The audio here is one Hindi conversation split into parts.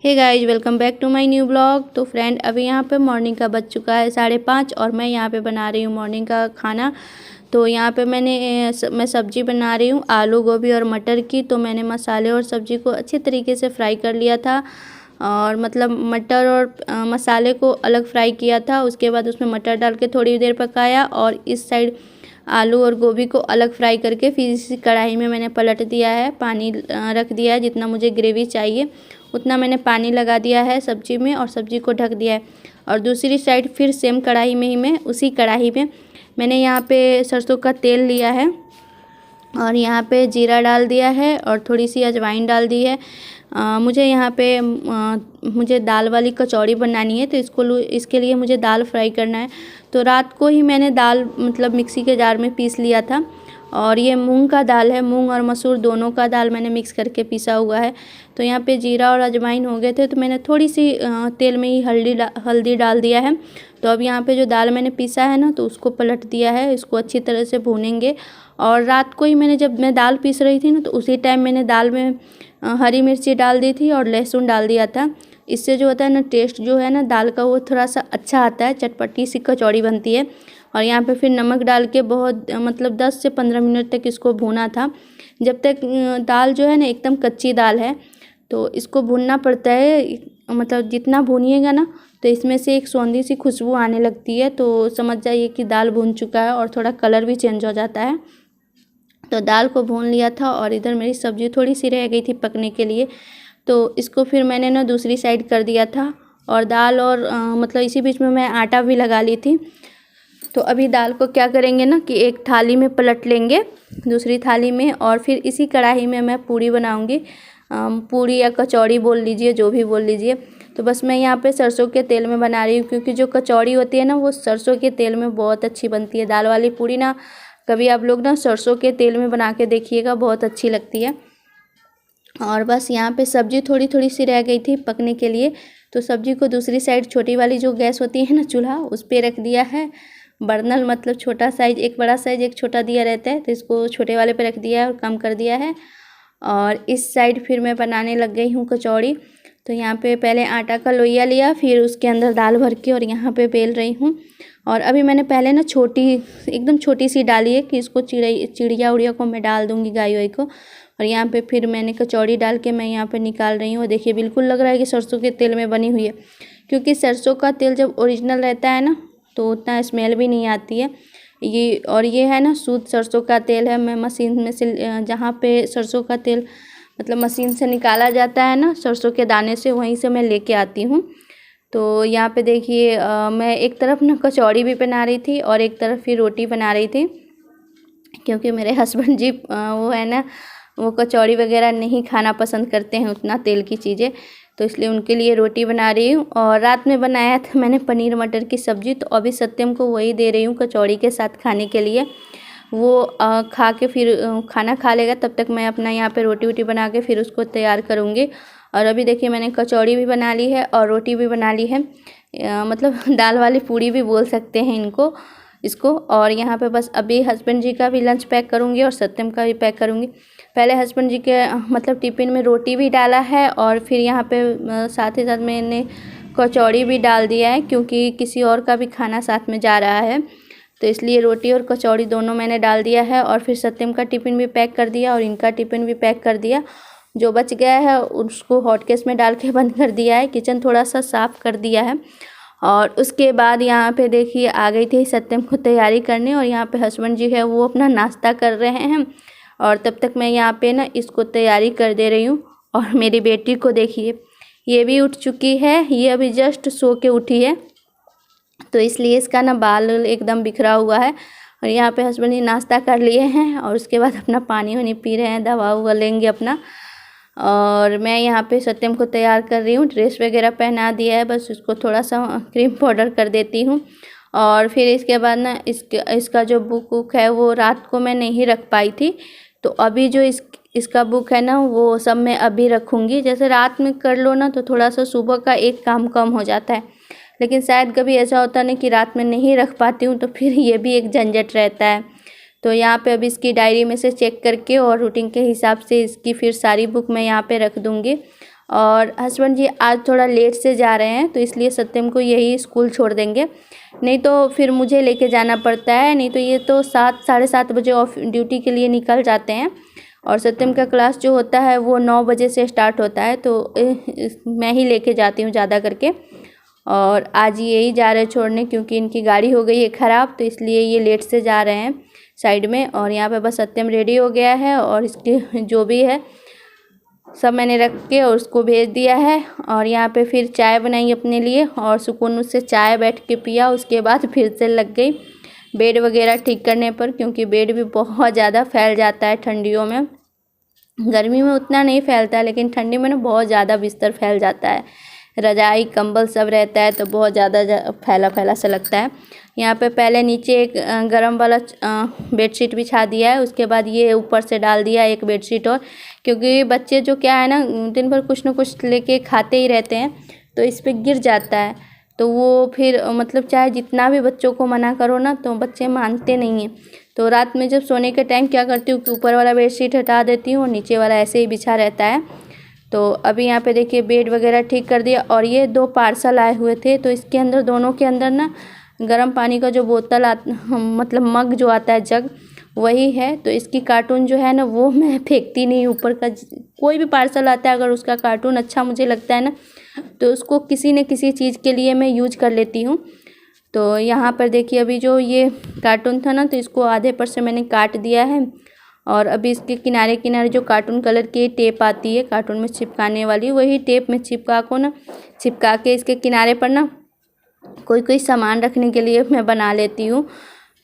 Hey guys, welcome back to my new blog. तो फ्रेंड, अभी यहाँ पे मॉर्निंग का बज चुका है 5:30 और मैं यहाँ पे बना रही हूँ मॉर्निंग का खाना। तो यहाँ पे मैं सब्जी बना रही हूँ आलू गोभी और मटर की। तो मैंने मसाले और सब्जी को अच्छे तरीके से फ्राई कर लिया था और मतलब मटर और मसाले को अलग फ्राई किया था। उसके बाद उसमें मटर डाल के थोड़ी देर पकाया और इस साइड आलू और गोभी को अलग फ्राई करके फिर इसी कढ़ाई में मैंने पलट दिया है। पानी रख दिया है, जितना मुझे ग्रेवी चाहिए उतना मैंने पानी लगा दिया है सब्जी में और सब्जी को ढक दिया है। और दूसरी साइड फिर सेम कढ़ाई में ही उसी कढ़ाई में मैंने यहाँ पे सरसों का तेल लिया है और यहाँ पे जीरा डाल दिया है और थोड़ी सी अजवाइन डाल दी है। मुझे यहाँ पे मुझे दाल वाली कचौड़ी बनानी है, तो इसके लिए मुझे दाल फ्राई करना है। तो रात को ही मैंने दाल मतलब मिक्सी के जार में पीस लिया था और ये मूंग का दाल है, मूंग और मसूर दोनों का दाल मैंने मिक्स करके पीसा हुआ है। तो यहाँ पे जीरा और अजवाइन हो गए थे, तो मैंने थोड़ी सी तेल में ही हल्दी डाल दिया है। तो अब यहाँ पे जो दाल मैंने पीसा है ना, तो उसको पलट दिया है, इसको अच्छी तरह से भूनेंगे। और रात को ही जब मैं दाल पीस रही थी ना, तो उसी टाइम मैंने दाल में हरी मिर्ची डाल दी थी और लहसुन डाल दिया था। इससे जो होता है ना, टेस्ट जो है ना दाल का वो थोड़ा सा अच्छा आता है, चटपटी सी कचौड़ी बनती है। और यहाँ पे फिर नमक डाल के बहुत मतलब 10 से 15 मिनट तक इसको भूना था, जब तक दाल जो है ना एकदम कच्ची दाल है। तो इसको भूनना पड़ता है, मतलब जितना भूनिएगा ना तो इसमें से एक सौंधी सी खुशबू आने लगती है, तो समझ जाइए कि दाल भून चुका है और थोड़ा कलर भी चेंज हो जाता है। तो दाल को भून लिया था और इधर मेरी सब्ज़ी थोड़ी सी रह गई थी पकने के लिए, तो इसको फिर मैंने ना दूसरी साइड कर दिया था। और दाल और मतलब इसी बीच में मैं आटा भी लगा ली थी। तो अभी दाल को क्या करेंगे ना कि एक थाली में पलट लेंगे, दूसरी थाली में, और फिर इसी कढ़ाई में मैं पूड़ी बनाऊंगी। पूड़ी या कचौड़ी बोल लीजिए, जो भी बोल लीजिए। तो बस मैं यहाँ पे सरसों के तेल में बना रही हूँ, क्योंकि जो कचौड़ी होती है ना वो सरसों के तेल में बहुत अच्छी बनती है। दाल वाली पूड़ी ना कभी आप लोग ना सरसों के तेल में बना के देखिएगा, बहुत अच्छी लगती है। और बस यहाँ पे सब्ज़ी थोड़ी थोड़ी सी रह गई थी पकने के लिए, तो सब्ज़ी को दूसरी साइड छोटी वाली जो गैस होती है ना चूल्हा, उस पर रख दिया है। बर्नल मतलब छोटा साइज, एक बड़ा साइज एक छोटा दिया रहता है, तो इसको छोटे वाले पे रख दिया है और कम कर दिया है। और इस साइड फिर मैं बनाने लग गई हूँ कचौड़ी। तो यहाँ पे पहले आटा का लोइया लिया, फिर उसके अंदर दाल भर के और यहाँ पे बेल रही हूँ। और अभी मैंने पहले ना एकदम छोटी सी डाली है कि इसको चिड़िया उड़िया को मैं डाल दूँगी, गाय वाई को। और यहाँ पे फिर मैंने कचौड़ी डाल के मैं यहाँ पे निकाल रही हूँ। देखिए बिल्कुल लग रहा है कि सरसों के तेल में बनी हुई है, क्योंकि सरसों का तेल जब ओरिजिनल रहता है ना तो उतना स्मेल भी नहीं आती है। ये है ना शुद्ध सरसों का तेल है। मैं मशीन में से जहाँ पे सरसों का तेल मतलब मशीन से निकाला जाता है ना सरसों के दाने से, वहीं से मैं लेके आती हूँ। तो यहाँ पे देखिए मैं एक तरफ ना कचौड़ी भी बना रही थी और एक तरफ फिर रोटी बना रही थी, क्योंकि मेरे हस्बैंड जी वो है ना वो कचौड़ी वगैरह नहीं खाना पसंद करते हैं उतना तेल की चीज़ें, तो इसलिए उनके लिए रोटी बना रही हूँ। और रात में बनाया था मैंने पनीर मटर की सब्ज़ी, तो अभी सत्यम को वही दे रही हूँ कचौड़ी के साथ खाने के लिए। वो खा के फिर खाना खा लेगा, तब तक मैं अपना यहाँ पे रोटी वोटी बना के फिर उसको तैयार करूँगी। और अभी देखिए मैंने कचौड़ी भी बना ली है और रोटी भी बना ली है, मतलब दाल वाली पूड़ी भी बोल सकते हैं इसको। और यहाँ पे बस अभी हस्बैंड जी का भी लंच पैक करूँगी और सत्यम का भी पैक करूँगी। पहले हस्बैंड जी के मतलब टिफ़िन में रोटी भी डाला है और फिर यहाँ पे साथ ही साथ मैंने कचौड़ी भी डाल दिया है, क्योंकि किसी और का भी खाना साथ में जा रहा है, तो इसलिए रोटी और कचौड़ी दोनों मैंने डाल दिया है। और फिर सत्यम का टिफ़िन भी पैक कर दिया और इनका टिफ़िन भी पैक कर दिया। जो बच गया है उसको हॉटकेस में डाल के बंद कर दिया है। किचन थोड़ा सा साफ़ कर दिया है। और उसके बाद यहाँ पे देखिए आ गई थी सत्यम को तैयारी करने, और यहाँ पे हस्बैंड जी है वो अपना नाश्ता कर रहे हैं और तब तक मैं यहाँ पे ना इसको तैयारी कर दे रही हूँ। और मेरी बेटी को देखिए, ये भी उठ चुकी है, ये अभी जस्ट सो के उठी है, तो इसलिए इसका ना बाल एकदम बिखरा हुआ है। और यहाँ पे हस्बैंड जी नाश्ता कर लिए हैं और उसके बाद अपना पानी वानी पी रहे हैं, दवा उवा लेंगे अपना। और मैं यहाँ पे सत्यम को तैयार कर रही हूँ, ड्रेस वगैरह पहना दिया है, बस उसको थोड़ा सा क्रीम पाउडर कर देती हूँ। और फिर इसके बाद ना इसका जो बुक है वो रात को मैं नहीं रख पाई थी, तो अभी जो इसका बुक है ना वो सब मैं अभी रखूँगी। जैसे रात में कर लो ना तो थोड़ा सा सुबह का एक काम कम हो जाता है, लेकिन शायद कभी ऐसा होता नहीं कि रात में नहीं रख पाती हूँ, तो फिर ये भी एक झंझट रहता है। तो यहाँ पे अभी इसकी डायरी में से चेक करके और रूटीन के हिसाब से इसकी फिर सारी बुक मैं यहाँ पे रख दूँगी। और हस्बैंड जी आज थोड़ा लेट से जा रहे हैं, तो इसलिए सत्यम को यही स्कूल छोड़ देंगे, नहीं तो फिर मुझे लेके जाना पड़ता है। नहीं तो ये तो 7 साढ़े 7 बजे ऑफ ड्यूटी के लिए निकल जाते हैं और सत्यम का क्लास जो होता है वो 9 बजे से स्टार्ट होता है, तो मैं ही लेके जाती हूँ ज़्यादा करके। और आज यही जा रहे हैं छोड़ने, क्योंकि इनकी गाड़ी हो गई है ख़राब, तो इसलिए ये लेट से जा रहे हैं साइड में। और यहाँ पे बस सत्यम रेडी हो गया है और इसके जो भी है सब मैंने रख के और उसको भेज दिया है। और यहाँ पे फिर चाय बनाई अपने लिए और सुकून से चाय बैठ के पिया। उसके बाद फिर से लग गई बेड वगैरह ठीक करने पर, क्योंकि बेड भी बहुत ज़्यादा फैल जाता है ठंडियों में। गर्मी में उतना नहीं फैलता है, लेकिन ठंडी में ना बहुत ज़्यादा बिस्तर फैल जाता है, रजाई कंबल सब रहता है, तो बहुत ज़्यादा फैला फैला सा लगता है। यहाँ पे पहले नीचे एक गरम वाला बेडशीट बिछा दिया है, उसके बाद ये ऊपर से डाल दिया एक बेडशीट और, क्योंकि बच्चे जो क्या है ना दिन भर कुछ न कुछ लेके खाते ही रहते हैं, तो इस पर गिर जाता है। तो वो फिर मतलब चाहे जितना भी बच्चों को मना करो ना, तो बच्चे मानते नहीं हैं। तो रात में जब सोने के टाइम क्या करती हूँ कि ऊपर वाला बेडशीट हटा देती हूँ और नीचे वाला ऐसे ही बिछा रहता है। तो अभी यहाँ पे देखिए बेड वगैरह ठीक कर दिया। और ये 2 पार्सल आए हुए थे, तो इसके अंदर दोनों के अंदर ना गर्म पानी का जो बोतल मतलब मग जो आता है जग, वही है। तो इसकी कार्टून जो है ना वो मैं फेंकती नहीं ऊपर का। कोई भी पार्सल आता है अगर उसका कार्टून अच्छा मुझे लगता है ना, तो उसको किसी न किसी चीज़ के लिए मैं यूज कर लेती हूँ। तो यहाँ पर देखिए अभी जो ये कार्टून था ना, तो इसको आधे पर से मैंने काट दिया है। और अभी इसके किनारे किनारे जो कार्टून कलर की टेप आती है कार्टून में चिपकाने वाली, वही टेप में चिपका के इसके किनारे पर ना कोई सामान रखने के लिए मैं बना लेती हूँ।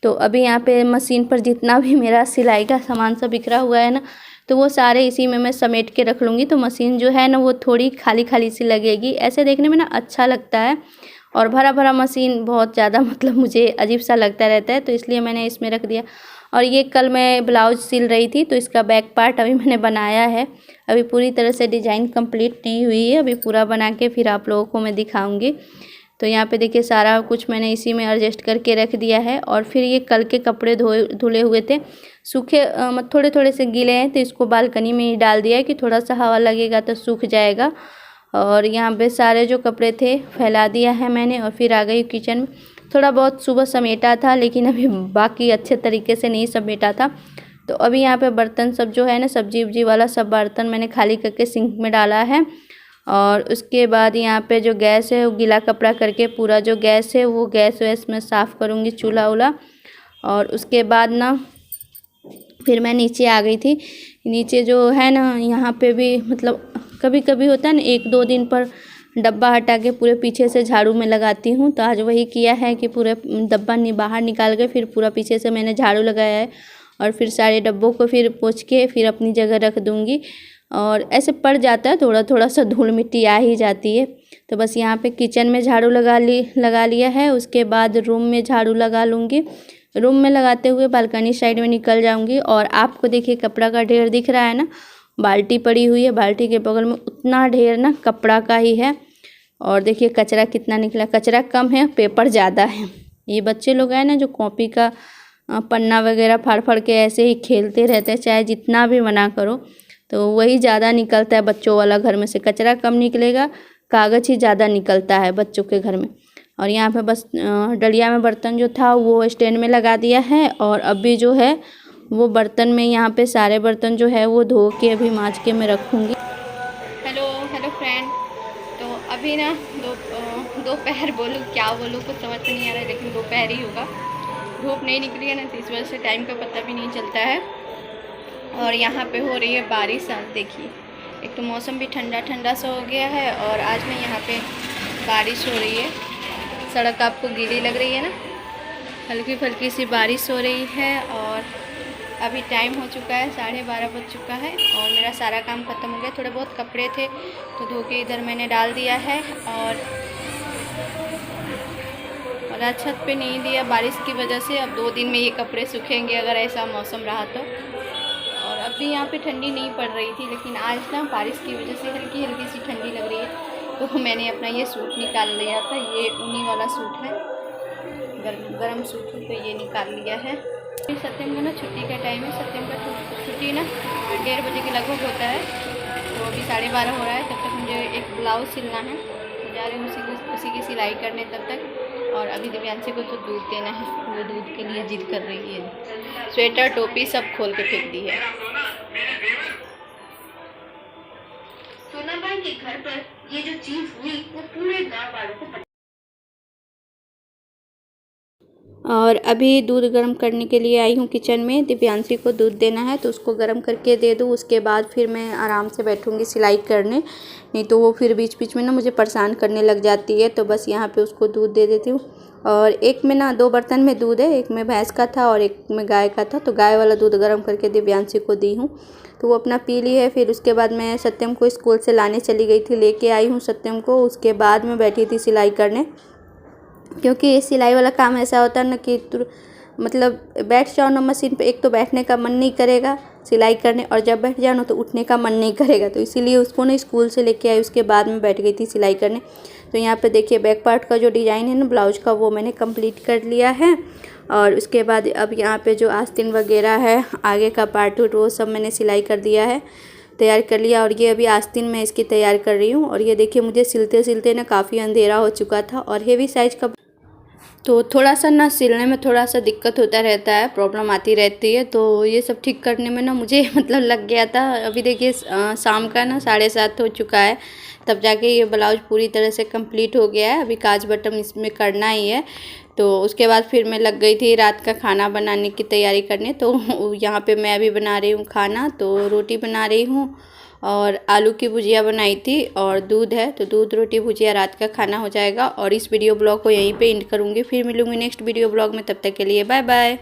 तो अभी यहाँ पे मशीन पर जितना भी मेरा सिलाई का सामान सब बिखरा हुआ है ना, तो वो सारे इसी में मैं समेट के रख लूँगी। तो मशीन जो है ना वो थोड़ी खाली खाली सी लगेगी, ऐसे देखने में ना अच्छा लगता है। और भरा भरा मशीन बहुत ज़्यादा मतलब मुझे अजीब सा लगता रहता है, तो इसलिए मैंने इसमें रख दिया। और ये कल मैं ब्लाउज सिल रही थी, तो इसका बैक पार्ट अभी मैंने बनाया है। अभी पूरी तरह से डिज़ाइन कंप्लीट नहीं हुई है, अभी पूरा बना के फिर आप लोगों को मैं दिखाऊंगी। तो यहाँ पे देखिए सारा कुछ मैंने इसी में एडजस्ट करके रख दिया है। और फिर ये कल के कपड़े धुले हुए थे, सूखे थोड़े थोड़े से गीले हैं, तो इसको बालकनी में ही डाल दिया है कि थोड़ा सा हवा लगेगा तो सूख जाएगा। और यहाँ पे सारे जो कपड़े थे फैला दिया है मैंने। और फिर आ गई किचन में। थोड़ा बहुत सुबह समेटा था, लेकिन अभी बाकी अच्छे तरीके से नहीं समेटा था। तो अभी यहाँ पे बर्तन सब जो है ना सब्जी उब्जी वाला सब बर्तन मैंने खाली करके सिंक में डाला है। और उसके बाद यहाँ पे जो गैस है वो गीला कपड़ा करके पूरा जो गैस है वो गैस में साफ़ करूँगी, चूल्हा उला। और उसके बाद ना फिर मैं नीचे आ गई थी। नीचे जो है ना यहाँ पे भी मतलब कभी कभी होता है ना 1-2 दिन पर डब्बा हटा के पूरे पीछे से झाड़ू में लगाती हूँ। तो आज वही किया है कि पूरे डब्बा बाहर निकाल के फिर पूरा पीछे से मैंने झाड़ू लगाया है। और फिर सारे डब्बों को फिर पोंछ के फिर अपनी जगह रख दूँगी। और ऐसे पड़ जाता है, थोड़ा थोड़ा सा धूल मिट्टी आ ही जाती है। तो बस यहाँ पे किचन में झाड़ू लगा लिया है। उसके बाद रूम में झाड़ू लगा लूँगी। रूम में लगाते हुए बालकनी साइड में निकल जाऊँगी। और आपको देखिए कपड़ा का ढेर दिख रहा है ना, बाल्टी पड़ी हुई है, बाल्टी के बगल में उतना ढेर ना कपड़ा का ही है। और देखिए कचरा कितना निकला, कचरा कम है पेपर ज़्यादा है। ये बच्चे लोग हैं ना जो कॉपी का पन्ना वगैरह फाड़ फाड़ के ऐसे ही खेलते रहते हैं, चाहे जितना भी मना करो, तो वही ज़्यादा निकलता है बच्चों वाला। घर में से कचरा कम निकलेगा, कागज़ ही ज़्यादा निकलता है बच्चों के घर में। और यहाँ पे बस डलिया में बर्तन जो था वो स्टैंड में लगा दिया है। और अभी जो है वो बर्तन में यहाँ पे सारे बर्तन जो है वो धो के अभी माँज के मैं रखूँगी। हेलो फ्रेंड, तो अभी ना दोपहर बोलूँ क्या बोलूँ कुछ समझ में नहीं आ रहा है, लेकिन दोपहर ही होगा। धूप नहीं निकली है ना, तो इस वजह से टाइम का पता भी नहीं चलता है। और यहाँ पे हो रही है बारिश। आज देखिए एक तो मौसम भी ठंडा ठंडा सा हो गया है, और आज ना यहाँ पे बारिश हो रही है। सड़क आपको गीली लग रही है ना, हल्की फुल्की सी बारिश हो रही है। और अभी टाइम हो चुका है 12:30 बज चुका है, और मेरा सारा काम ख़त्म हो गया। थोड़े बहुत कपड़े थे तो धो के इधर मैंने डाल दिया है। और आज छत पे नहीं दिया बारिश की वजह से। अब 2 दिन में ये कपड़े सूखेंगे अगर ऐसा मौसम रहा तो। और अभी यहाँ पे ठंडी नहीं पड़ रही थी, लेकिन आज ना बारिश की वजह से हल्की हल्की सी ठंडी लग रही है। तो मैंने अपना ये सूट निकाल लिया था, ये ऊनी वाला सूट है, गर्म सूट है, तो ये निकाल लिया है। सत्यम को ना छुट्टी का टाइम है, सत्यम का छुट्टी ना 1:30 बजे के लगभग होता है। तो अभी 12:30 हो रहा है। तब तक मुझे एक ब्लाउज़ सिलना है, तो जा रही हूँ उसी की सिलाई करने तब तक। और अभी दिव्यांशी को तो दूध देना है, वो दूध के लिए जिद कर रही है। स्वेटर टोपी सब खोल के फेंक दी है। सोनाबाई के घर पर ये जो चीज हुई वो पूरे गांव वालों को और अभी दूध गर्म करने के लिए आई हूँ किचन में। दिव्यांशी को दूध देना है तो उसको गर्म करके दे दूँ, उसके बाद फिर मैं आराम से बैठूँगी सिलाई करने, नहीं तो वो फिर बीच बीच में ना मुझे परेशान करने लग जाती है। तो बस यहाँ पे उसको दूध दे देती हूँ। और एक में ना 2 बर्तन में दूध है, एक में भैंस का था और एक में गाय का था। तो गाय वाला दूध गर्म करके दिव्यांशी को दी हूँ, तो वो अपना पी ली है। फिर उसके बाद मैं सत्यम को स्कूल से लाने चली गई थी, लेके आई हूँ सत्यम को। उसके बाद मैं बैठी थी सिलाई करने, क्योंकि सिलाई वाला काम ऐसा होता है ना कि मतलब बैठ जाओ ना मशीन पे, एक तो बैठने का मन नहीं करेगा सिलाई करने, और जब बैठ जाओ ना तो उठने का मन नहीं करेगा। तो इसीलिए उसको ना स्कूल से लेके आई, उसके बाद में बैठ गई थी सिलाई करने। तो यहाँ पे देखिए बैक पार्ट का जो डिज़ाइन है ना ब्लाउज का, वो मैंने कंप्लीट कर लिया है। और उसके बाद अब यहाँ पे जो आस्तीन वगैरह है, आगे का पार्ट वो सब मैंने सिलाई कर दिया है, तैयार कर लिया। और ये अभी आस्तीन में इसकी तैयार कर रही हूँ। और ये देखिए मुझे सिलते सिलते ना काफ़ी अंधेरा हो चुका था, और हेवी साइज़ का तो थोड़ा सा ना सिलने में थोड़ा सा दिक्कत होता रहता है, प्रॉब्लम आती रहती है। तो ये सब ठीक करने में ना मुझे मतलब लग गया था। अभी देखिए शाम का ना 7:30 हो चुका है, तब जाके ये ब्लाउज पूरी तरह से कंप्लीट हो गया है। अभी काज बटन इसमें करना ही है। तो उसके बाद फिर मैं लग गई थी रात का खाना बनाने की तैयारी करने। तो यहाँ पे मैं अभी बना रही हूँ खाना, तो रोटी बना रही हूँ और आलू की भुजिया बनाई थी और दूध है, तो दूध रोटी भुजिया रात का खाना हो जाएगा। और इस वीडियो ब्लॉग को यहीं पे एंड करूँगी, फिर मिलूँगी नेक्स्ट वीडियो ब्लॉग में। तब तक के लिए बाय बाय।